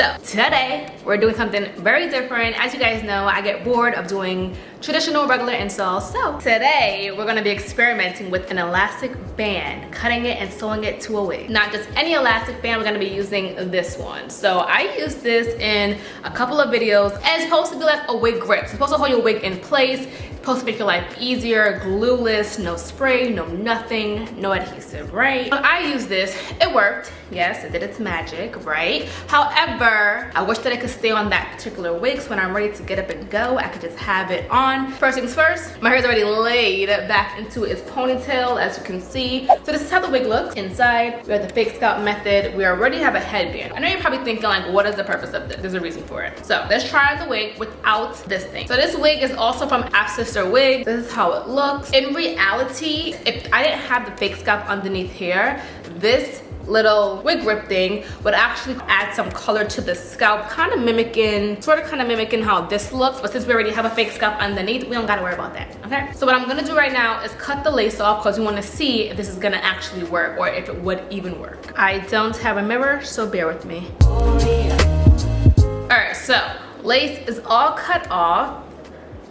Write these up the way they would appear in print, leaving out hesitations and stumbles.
So today we're doing something very different. As you guys know, I get bored of doing traditional regular installs. So today we're gonna be experimenting with an elastic band, cutting it and sewing it to a wig. Not just any elastic band, we're gonna be using this one. So I use this in a couple of videos, and it's supposed to be like a wig grip. It's supposed to hold your wig in place. Supposed to make your life easier, glueless, no spray, no nothing, no adhesive, right? When I use this, it worked. Yes, it did its magic, right? However, I wish that it could stay on that particular wig, so when I'm ready to get up and go, I could just have it on. First things first, my hair's already laid back into its ponytail, as you can see. So this is how the wig looks. Inside, we have the fake scalp method. We already have a headband. I know you're probably thinking like, what is the purpose of this? There's a reason for it. So let's try the wig without this thing. So this wig is also from Afsisterwig. This is how it looks. In reality, if I didn't have the fake scalp underneath here, this little wig grip thing would actually add some color to the scalp, kind of mimicking how this looks. But since we already have a fake scalp underneath, we don't gotta worry about that, okay? So what I'm gonna do right now is cut the lace off, because we want to see if this is gonna actually work or if it would even work. I don't have a mirror, so bear with me. All right, so lace is all cut off.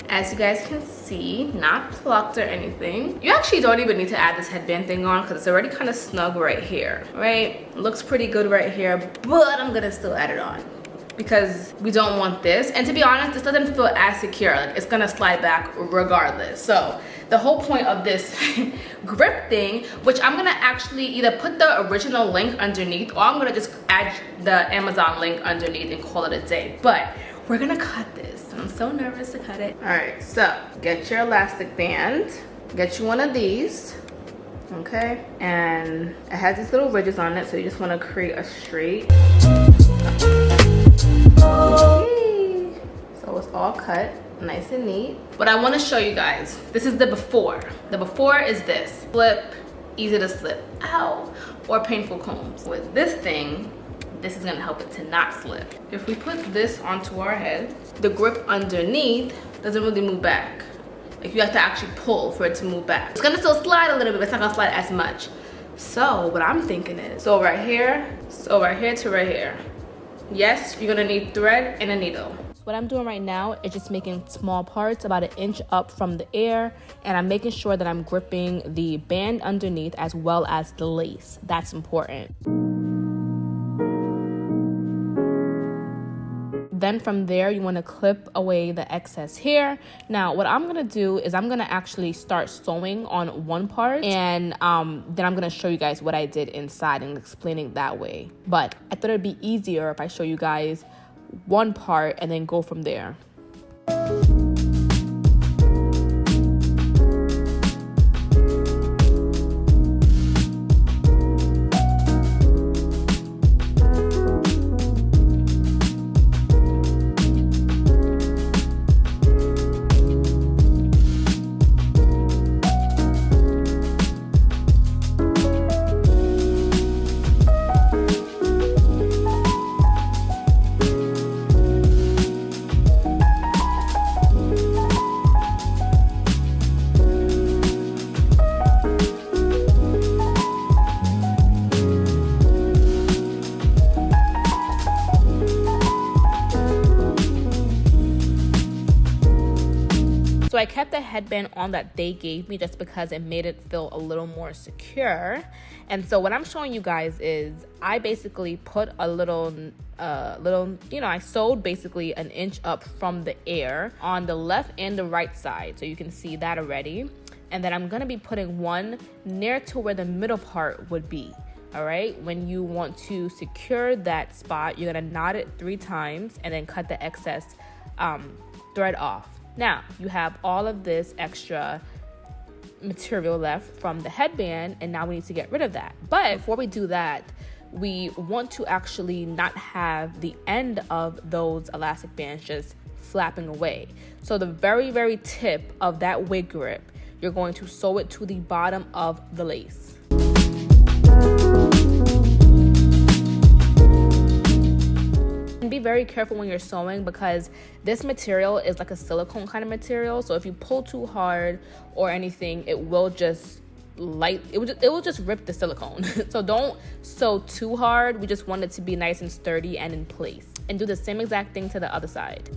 As you guys can see, not plucked or anything. You actually don't even need to add this headband thing on, because it's already kind of snug right here, right? It looks pretty good right here, but I'm gonna still add it on because we don't want this. And to be honest, this doesn't feel as secure. Like, it's gonna slide back regardless. So the whole point of this grip thing, which I'm gonna actually either put the original link underneath, or I'm gonna just add the Amazon link underneath and call it a day. But we're gonna cut this. I'm so nervous to cut it. All right, so get your elastic band. Get you one of these, okay? And it has these little ridges on it, so you just wanna create a straight. Okay. So it's all cut, nice and neat. What I wanna show you guys, this is the before. The before is this. Flip, easy to slip, ow, or painful combs. With this thing, this is gonna help it to not slip. If we put this onto our head, the grip underneath doesn't really move back. Like, you have to actually pull for it to move back. It's gonna still slide a little bit, but it's not gonna slide as much. So what I'm thinking is, so right here to right here. Yes, you're gonna need thread and a needle. So what I'm doing right now is just making small parts about 1 inch up from the air, and I'm making sure that I'm gripping the band underneath as well as the lace. That's important. Then from there, you want to clip away the excess hair. Now, what I'm going to do is I'm going to actually start sewing on one part, and then I'm going to show you guys what I did inside and explaining that way. But I thought it'd be easier if I show you guys one part and then go from there. So I kept the headband on that they gave me just because it made it feel a little more secure. And so what I'm showing you guys is I basically put a little, I sewed basically 1 inch up from the air on the left and the right side. So you can see that already. And then I'm gonna be putting one near to where the middle part would be. All right, when you want to secure that spot, you're gonna knot it 3 times and then cut the excess thread off. Now, you have all of this extra material left from the headband, and now we need to get rid of that. But before we do that, we want to actually not have the end of those elastic bands just flapping away. So the very, very tip of that wig grip, you're going to sew it to the bottom of the lace. And be very careful when you're sewing, because this material is like a silicone kind of material. So if you pull too hard or anything, it will just it will just rip the silicone. So don't sew too hard. We just want it to be nice and sturdy and in place. and do the same exact thing to the other side.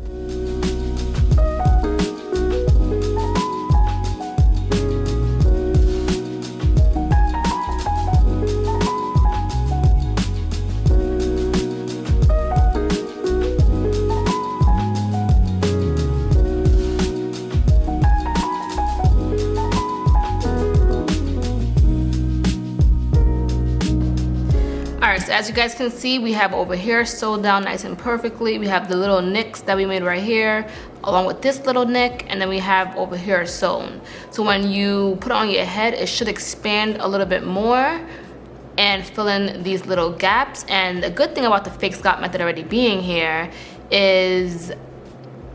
So as you guys can see, we have over here sewed down nice and perfectly. We have the little nicks that we made right here, along with this little nick, and then we have over here sewn. So when you put it on your head, it should expand a little bit more and fill in these little gaps. And the good thing about the fake scalp method already being here is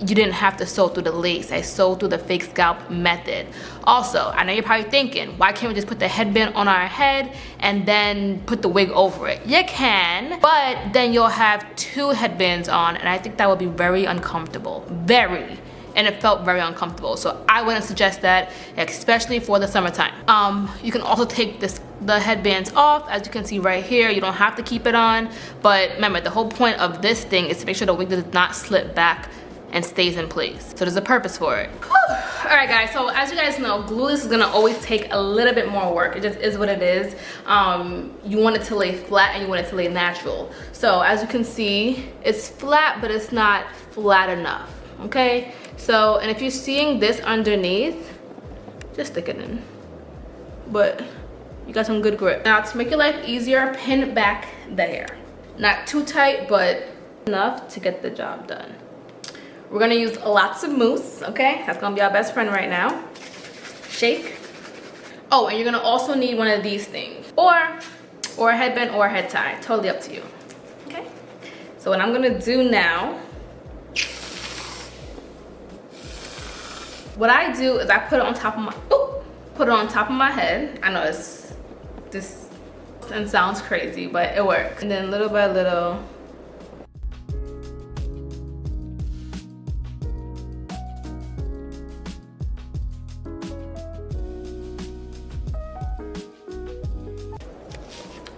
you didn't have to sew through the lace. I sewed through the fake scalp method. Also, I know you're probably thinking, why can't we just put the headband on our head and then put the wig over it? You can, but then you'll have two headbands on, and I think that would be very uncomfortable. Very. And it felt very uncomfortable. So I wouldn't suggest that, especially for the summertime. You can also take the headbands off. As you can see right here, you don't have to keep it on. But remember, the whole point of this thing is to make sure the wig does not slip back and stays in place. So there's a purpose for it. All right guys, so as you guys know, glueless is gonna always take a little bit more work. It just is what it is. You want it to lay flat and you want it to lay natural. So as you can see, it's flat, but it's not flat enough, okay? So, and if you're seeing this underneath, just stick it in. But you got some good grip. Now to make your life easier, pin back the hair. Not too tight, but enough to get the job done. We're gonna use lots of mousse, okay? That's gonna be our best friend right now. Shake. Oh, and you're gonna also need one of these things. Or a headband or a head tie, totally up to you, okay? So what I'm gonna do now, what I do is I put it on top of my, head. I know this sounds crazy, but it works. And then little by little,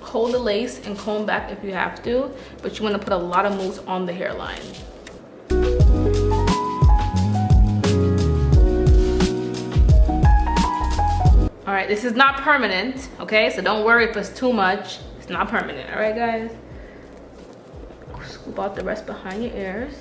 hold the lace and comb back if you have to, but you want to put a lot of mousse on the hairline. All right, this is not permanent, okay? So don't worry if it's too much. It's not permanent, all right, guys? Scoop out the rest behind your ears.